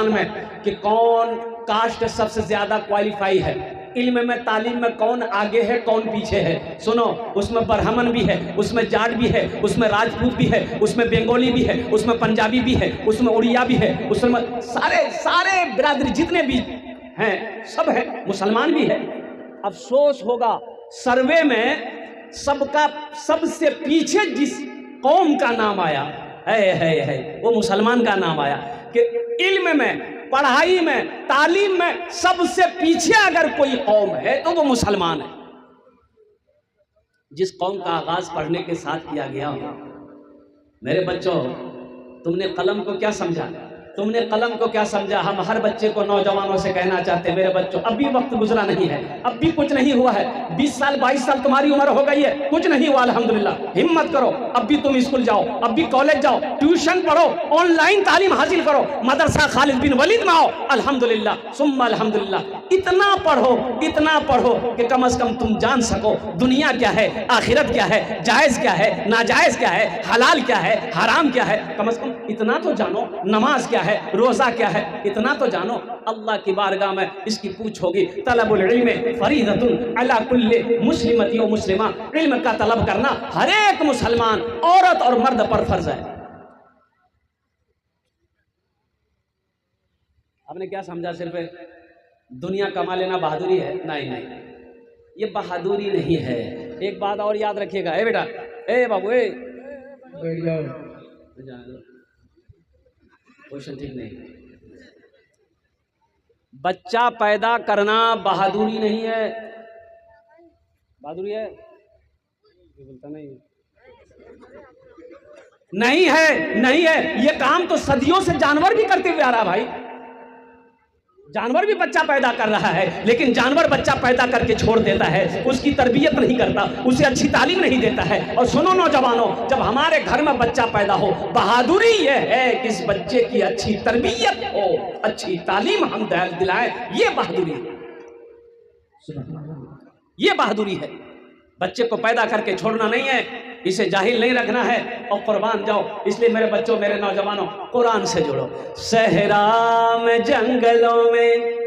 हिंदुस्तान में कि कौन कास्ट सबसे ज्यादा क्वालिफाई है, इल्म में तालीम में कौन आगे है कौन पीछे है। सुनो, उसमें ब्राह्मण भी है, उसमें जाट भी है, उसमें राजपूत भी है, उसमें बंगाली भी है, उसमें पंजाबी भी है, उसमें उड़िया भी है, उसमें सारे बिरादरी जितने भी हैं सब है, मुसलमान भी है। अफसोस होगा सर्वे में सबका सबसे पीछे जिस कौम का नाम आया है वो मुसलमान का नाम आया कि इल्म में, पढ़ाई में, तालीम में सबसे पीछे अगर कोई कौम है तो वो मुसलमान है। जिस कौम का आगाज पढ़ने के साथ किया गया हो। मेरे बच्चों, तुमने कलम को क्या समझा? तुमने कलम को क्या समझा? हम हर बच्चे को, नौजवानों से कहना चाहते हैं, मेरे बच्चों अब भी वक्त गुजरा नहीं है, अब भी कुछ नहीं हुआ है। 20 साल 22 साल तुम्हारी उम्र हो गई है, कुछ नहीं हुआ अल्हम्दुलिल्लाह। हिम्मत करो, अब भी तुम स्कूल जाओ, अब भी कॉलेज जाओ, ट्यूशन पढ़ो, ऑनलाइन तालीम हासिल करो, मदरसा खालिद बिन वलीद में आओ, अल्हम्दुलिल्लाह सुम्मा अल्हम्दुलिल्लाह। इतना पढ़ो कि कम से कम तुम जान सको दुनिया क्या है, आखिरत क्या है, जायज़ क्या है, नाजायज़ क्या है, हलाल क्या है, हराम क्या है। कम से कम इतना तो जानो, नमाज क्या है, रोजा क्या है, इतना तो जानो। अल्लाह की बारगाह में इसकी पूछ होगी। तलबुल इल्म फरीदतुन अला कुल्ली मुस्लिमती व मुस्लिमा। इल्म का तलब करना हर एक मुसलमान औरत और मर्द पर फर्ज है। आपने क्या समझा? सिर्फ दुनिया कमा लेना बहादुरी है? नहीं, ये बहादुरी नहीं है। एक बात और याद रखिएगा, ए बेटा, ए बाबू, ए क्वेश्चन ठीक नहीं। बच्चा पैदा करना बहादुरी नहीं है। बहादुरी है? बोलता नहीं है। ये काम तो सदियों से जानवर भी करते हुए आ रहा भाई। जानवर भी बच्चा पैदा कर रहा है, लेकिन जानवर बच्चा पैदा करके छोड़ देता है, उसकी तरबियत नहीं करता, उसे अच्छी तालीम नहीं देता है। और सुनो नौजवानों, जब हमारे घर में बच्चा पैदा हो, बहादुरी यह है कि इस बच्चे की अच्छी तरबियत हो, अच्छी तालीम हम दिलाएं। ये बहादुरी है, ये बहादुरी है। बच्चे को पैदा करके छोड़ना नहीं है, इसे जाहिल नहीं रखना है और कुर्बान जाओ। इसलिए मेरे बच्चों, मेरे नौजवानों, कुरान से जुड़ो। सहरा में जंगलों में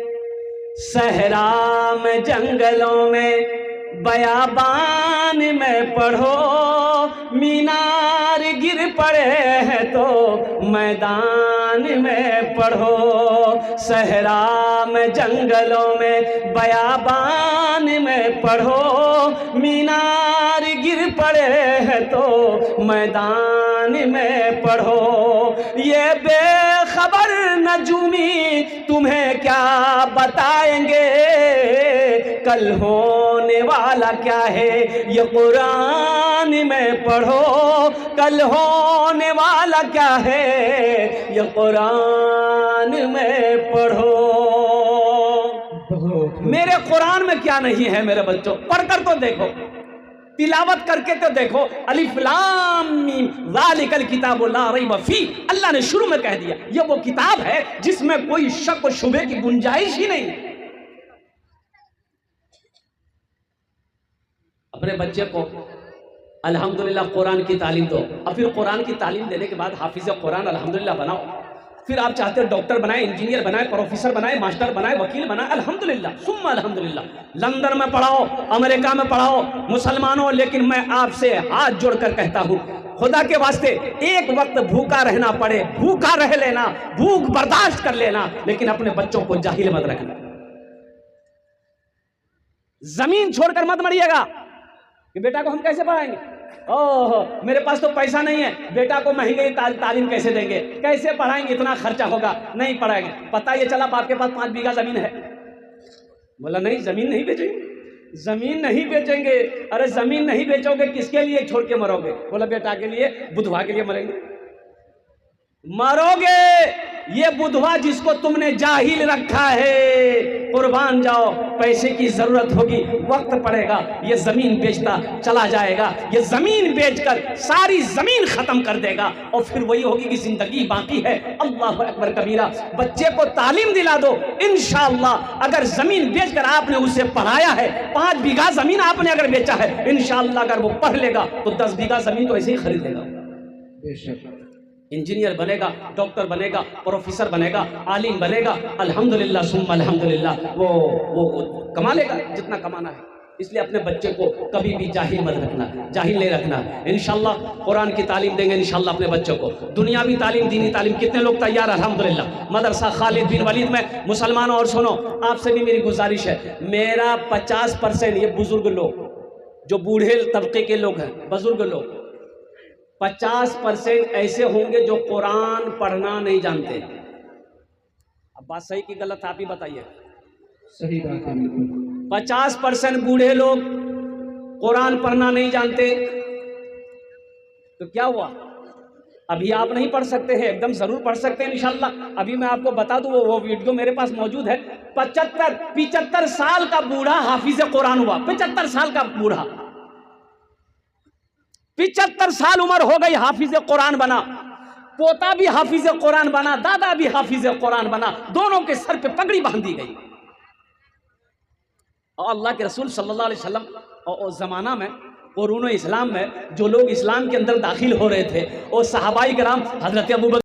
बयाबान में पढ़ो, मीनार गिर पड़े हैं तो मैदान में पढ़ो। सहरा में जंगलों में बयाबान में पढ़ो, मीनार गिर पड़े हैं तो मैदान में पढ़ो। ये बेखबर नजूमी तुम्हें क्या बताएंगे, कल होने वाला क्या है ये कुरान में पढ़ो। कल होने वाला क्या है ये कुरान में पढ़ो। मेरे कुरान में क्या नहीं है मेरे बच्चों? पढ़कर तो देखो, तिलावत करके तो देखो। अलिफ लाम मीम ज़ालिकल किताबु ला रैब फी। अल्लाह ने शुरू में कह दिया, ये वो किताब है जिसमें कोई शक और शुबे की गुंजाइश ही नहीं। अपने बच्चे को अल्हम्दुलिल्लाह कुरान की तालीम दो, और फिर कुरान की तालीम देने के बाद हाफिज कुरान अल्हम्दुलिल्लाह बनाओ। फिर आप चाहते हो डॉक्टर बनाए, इंजीनियर बनाए, प्रोफेसर बनाए, मास्टर बनाए, वकील बनाए, अल्हम्दुलिल्लाह सुम्मा अल्हम्दुलिल्लाह। लंदन में पढ़ाओ, अमेरिका में पढ़ाओ मुसलमानों, लेकिन मैं आपसे हाथ जोड़कर कहता हूं, खुदा के वास्ते एक वक्त भूखा रहना पड़े, भूखा रह लेना, भूख बर्दाश्त कर लेना, लेकिन अपने बच्चों को जाहिल मत रखना। जमीन छोड़कर मत मरिएगा कि बेटा को हम कैसे पढ़ाएंगे, ओह मेरे पास तो पैसा नहीं है, बेटा को महंगी तालीम कैसे देंगे, कैसे पढ़ाएंगे, इतना खर्चा होगा, नहीं पढ़ाएंगे। पता ये चला आपके पास 5 बीघा जमीन है, बोला नहीं जमीन नहीं बेचेंगे, जमीन नहीं बेचेंगे। अरे जमीन नहीं बेचोगे किसके लिए छोड़ के मरोगे? बोला बेटा के लिए, बुधवा के लिए मरेंगे, मरोगे। ये बुधवा जिसको तुमने जाहिल रखा है, कुर्बान जाओ, पैसे की जरूरत होगी, वक्त पड़ेगा, ये जमीन बेचता चला जाएगा, ये जमीन बेचकर सारी जमीन खत्म कर देगा, और फिर वही होगी कि जिंदगी बाकी है। अल्लाह अकबर कबीरा। बच्चे को तालीम दिला दो, इंशाअल्लाह अगर जमीन बेचकर आपने उसे पढ़ाया है, 5 बीघा जमीन आपने अगर बेचा है, इंशाअल्लाह अगर वो पढ़ लेगा तो 10 बीघा जमीन तो ऐसे ही खरीद लेगा। इंजीनियर बनेगा, डॉक्टर बनेगा, प्रोफेसर बनेगा, आलिम बनेगा, अल्हम्दुलिल्लाह सुम्मा अल्हम्दुलिल्लाह, वो कमा लेगा जितना कमाना है। इसलिए अपने बच्चे को कभी भी जाहिल मत रखना, जाहिल नहीं रखना। इंशाल्लाह कुरान की तालीम देंगे इंशाल्लाह अपने बच्चों को, दुनियावी तालीम, दीनी तालीम। कितने लोग तैयार? अल्हम्दुलिल्लाह। मदरसा खालिद बिन वलीद में मुसलमानों, और सुनो, आपसे भी मेरी गुजारिश है, मेरा 50% ये बुजुर्ग लोग, जो बूढ़े तबके के लोग हैं, बुजुर्ग लोग, 50% ऐसे होंगे जो कुरान पढ़ना नहीं जानते। अब बात सही की गलत आप ही बताइए। सही बात है, बिल्कुल। 50% बूढ़े लोग कुरान पढ़ना नहीं जानते, तो क्या हुआ? अभी आप नहीं पढ़ सकते हैं, एकदम जरूर पढ़ सकते हैं इंशाल्लाह। अभी मैं आपको बता दूं, वो वीडियो मेरे पास मौजूद है। 75 साल का बूढ़ा हाफिज कुरान हुआ। 75 साल का बूढ़ा, 75 साल उम्र हो गई, हाफिज कुरान बना। पोता भी हाफिज कुरान बना, दादा भी हाफिज कुरान बना, दोनों के सर पे पगड़ी बांधी गई। और अल्लाह के रसूल सल्लल्लाहु अलैहि वसल्लम और ज़माना में, कुरून इस्लाम में, जो लोग इस्लाम के अंदर दाखिल हो रहे थे, और सहाबाई कराम, हज़रत अबू बकर